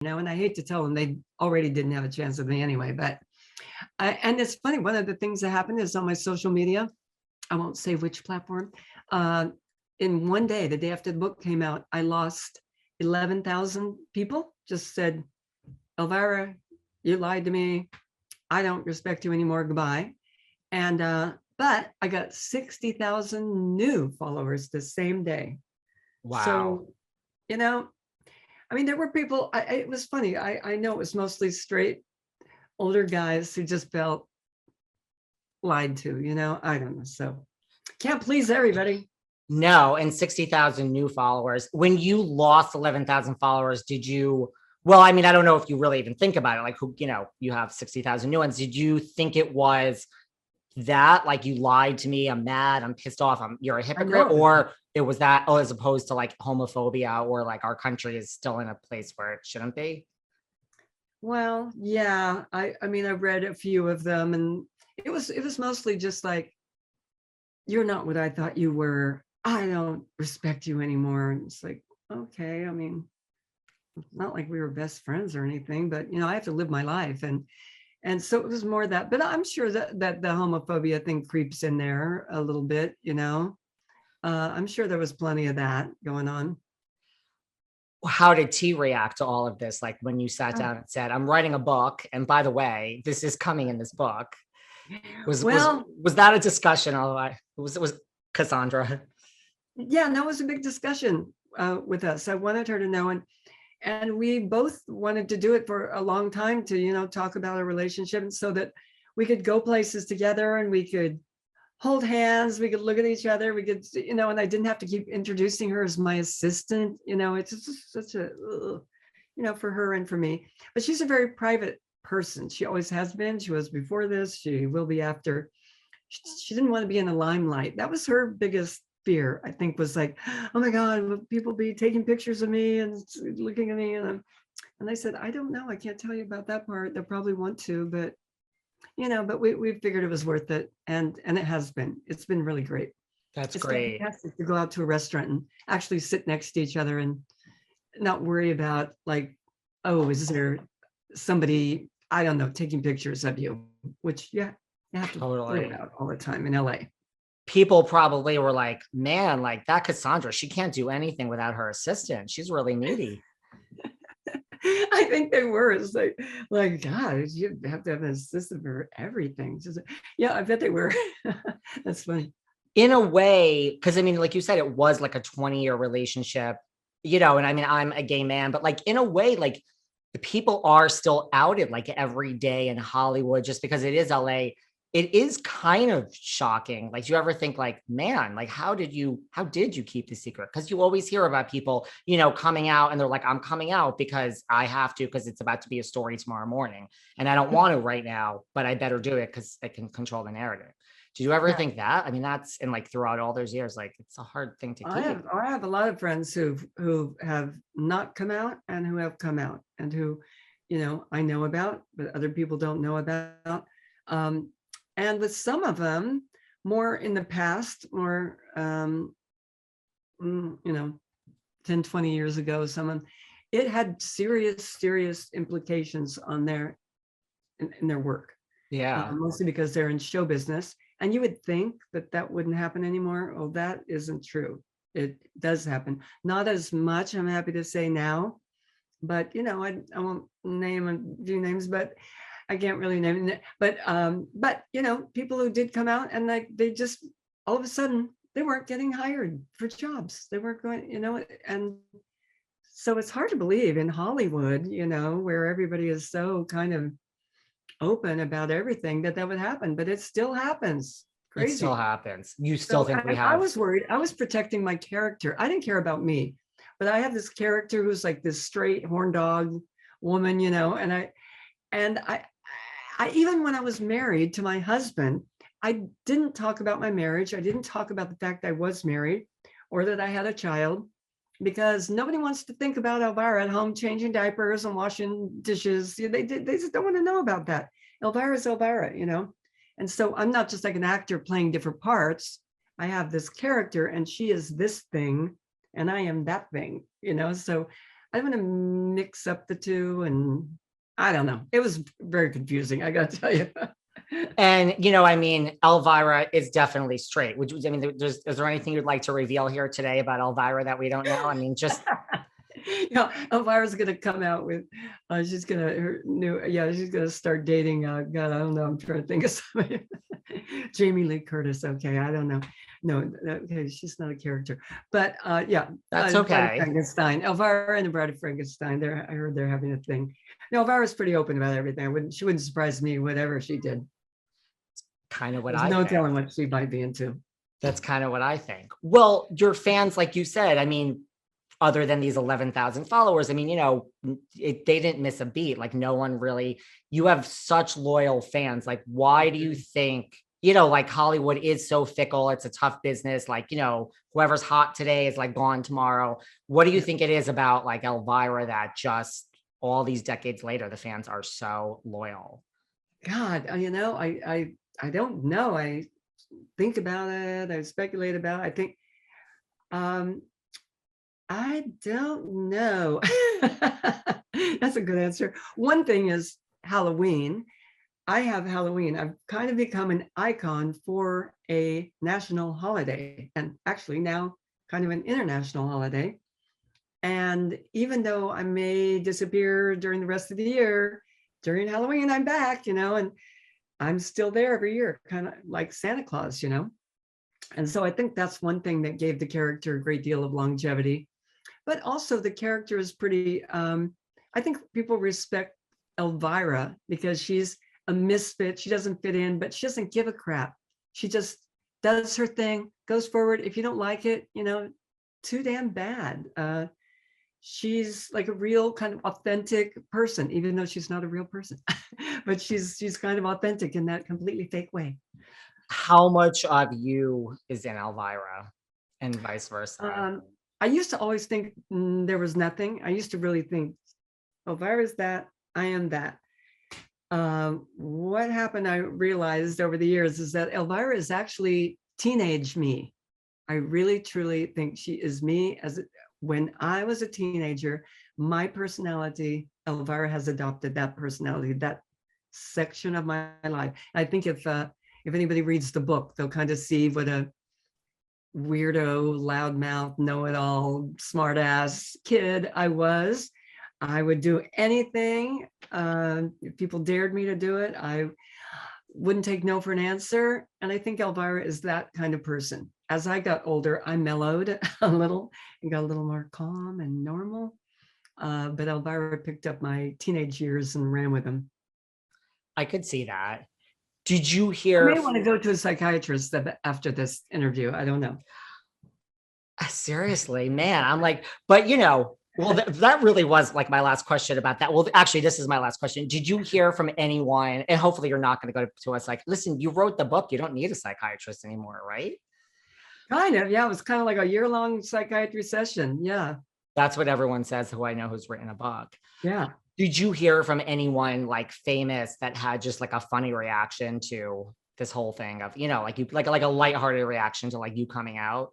and I hate to tell them they already didn't have a chance with me anyway, but and it's funny, one of the things that happened is on my social media, I won't say which platform, in one day, the day after the book came out, I lost 11,000 people just said, Elvira, you lied to me. I don't respect you anymore. Goodbye. And, but I got 60,000 new followers the same day. Wow. So, I mean, there were people, it was funny. I know it was mostly straight older guys who just felt lied to, I don't know. So can't please everybody. No, and 60,000 new followers. When you lost 11,000 followers, did you, well, I mean, I don't know if you really even think about it, like who, you have 60,000 new ones. Did you think it was that, like, you lied to me, I'm mad, I'm pissed off, you're a hypocrite, or it was that, as opposed to like homophobia, or like our country is still in a place where it shouldn't be? Well, yeah, I mean, I read a few of them, and it was mostly just like, you're not what I thought you were. I don't respect you anymore. And it's like, okay, I mean, it's not like we were best friends or anything, but I have to live my life. And so it was more that, but I'm sure that the homophobia thing creeps in there a little bit, I'm sure there was plenty of that going on. How did T react to all of this? Like when you sat down and said, I'm writing a book, and by the way, this is coming in this book. Was that a discussion? Was Cassandra? Yeah, that was a big discussion with us. I wanted her to know, and we both wanted to do it for a long time to, talk about our relationship, and so that we could go places together and we could hold hands, we could look at each other, we could, and I didn't have to keep introducing her as my assistant. It's just such a, for her and for me. But she's a very private person. She always has been. She was before this. She will be after. She didn't want to be in the limelight. That was her biggest fear, I think, was like, oh my God, will people be taking pictures of me and looking at me? And I said, I don't know. I can't tell you about that part. They'll probably want to, but but we figured it was worth it. And it has been. It's been really great. It's great. Fantastic to go out to a restaurant and actually sit next to each other and not worry about like, oh, is there somebody, I don't know, taking pictures of you, which you have to worry about all the time in LA. People probably were like, man, like that Cassandra, she can't do anything without her assistant. She's really needy. I think they were. It's like, God, you have to have an assistant for everything. Yeah, I bet they were. That's funny. In a way, because I mean, like you said, it was like a 20-year relationship, and I mean, I'm a gay man, but like in a way, like the people are still outed like every day in Hollywood, just because it is LA. It is kind of shocking. Like, do you ever think like, man, like, how did you keep the secret? Because you always hear about people, coming out and they're like, I'm coming out because I have to, because it's about to be a story tomorrow morning. And I don't want to right now, but I better do it because I can control the narrative. Did you ever think that? I mean, that's, and like throughout all those years, like it's a hard thing to keep. I have a lot of friends who have not come out and who have come out and who, I know about, but other people don't know about. And with some of them, more in the past, more, 10, 20 years ago, it had serious implications on in their work. Yeah. Mostly because they're in show business. And you would think that wouldn't happen anymore. Oh, that isn't true. It does happen. Not as much, I'm happy to say now, but, I won't name a few names, but I can't really name it, but people who did come out and like they just all of a sudden they weren't getting hired for jobs. They weren't going, and so it's hard to believe in Hollywood, where everybody is so kind of open about everything that would happen, but it still happens. Crazy. It still happens. You still think we have? I was worried. I was protecting my character. I didn't care about me, but I have this character who's like this straight horn dog woman, and I even when I was married to my husband, I didn't talk about my marriage. I didn't talk about the fact I was married or that I had a child, because nobody wants to think about Elvira at home changing diapers and washing dishes. They just don't want to know about that. Elvira is Elvira, And so I'm not just like an actor playing different parts. I have this character and she is this thing and I am that thing, So I want to mix up the two, and I don't know. It was very confusing, I got to tell you. And, you know, I mean, Elvira is definitely straight. I mean, is there anything you'd like to reveal here today about Elvira that we don't know? I mean, just. Elvira's gonna come out with, she's gonna start dating. God, I don't know. I'm trying to think of somebody. Jamie Lee Curtis. Okay, I don't know. No, okay, she's not a character, but yeah, That's Bride of okay. Frankenstein. Elvira and the Bride of Frankenstein. I heard they're having a thing. No, Elvira's pretty open about everything. She wouldn't surprise me, whatever she did. Kind of what There's I no think. telling what she might be into. That's kind of what I think. Well, your fans, like you said, I mean, other than these 11,000 followers, I mean, you know, they didn't miss a beat. Like no one really, you have such loyal fans. Like, why do you think, you know, like Hollywood is so fickle? It's a tough business. Like, you know, whoever's hot today is like gone tomorrow. What do you think it is about like Elvira that just all these decades later, the fans are so loyal? God, you know, I don't know. I think about it. I speculate about it. I think, I don't know. That's a good answer. One thing is Halloween. I have Halloween. I've kind of become an icon for a national holiday, and actually now kind of an international holiday. And even though I may disappear during the rest of the year, during Halloween, I'm back, and I'm still there every year, kind of like Santa Claus. And so I think that's one thing that gave the character a great deal of longevity. But also the character is pretty, I think people respect Elvira because she's a misfit. She doesn't fit in, but she doesn't give a crap. She just does her thing, goes forward. If you don't like it, too damn bad. She's like a real kind of authentic person, even though she's not a real person, but she's kind of authentic in that completely fake way. How much of you is in Elvira and vice versa? I used to always think there was nothing. I used to really think, Elvira's that, I am that. What happened, I realized over the years, is that Elvira is actually teenage me. I really, truly think she is me. When I was a teenager, my personality, Elvira has adopted that personality, that section of my life. I think if anybody reads the book, they'll kind of see what a weirdo, loudmouth, know-it-all, smart-ass kid I was. I would do anything. If people dared me to do it, I wouldn't take no for an answer. And I think Elvira is that kind of person. As I got older, I mellowed a little and got a little more calm and normal. But Elvira picked up my teenage years and ran with them. I could see that. Did you I hear? may want to go to a psychiatrist after this interview. I don't know. Seriously, man, I'm like, but well, that really was like my last question about that. Well, actually, this is my last question. Did you hear from anyone, and hopefully you're not going to go to us like, listen, you wrote the book, you don't need a psychiatrist anymore, right? Kind of, yeah. It was kind of like a year-long psychiatry session. Yeah. That's what everyone says who I know who's written a book. Yeah. Did you hear from anyone like famous that had just like a funny reaction to this whole thing of, like a lighthearted reaction to like you coming out?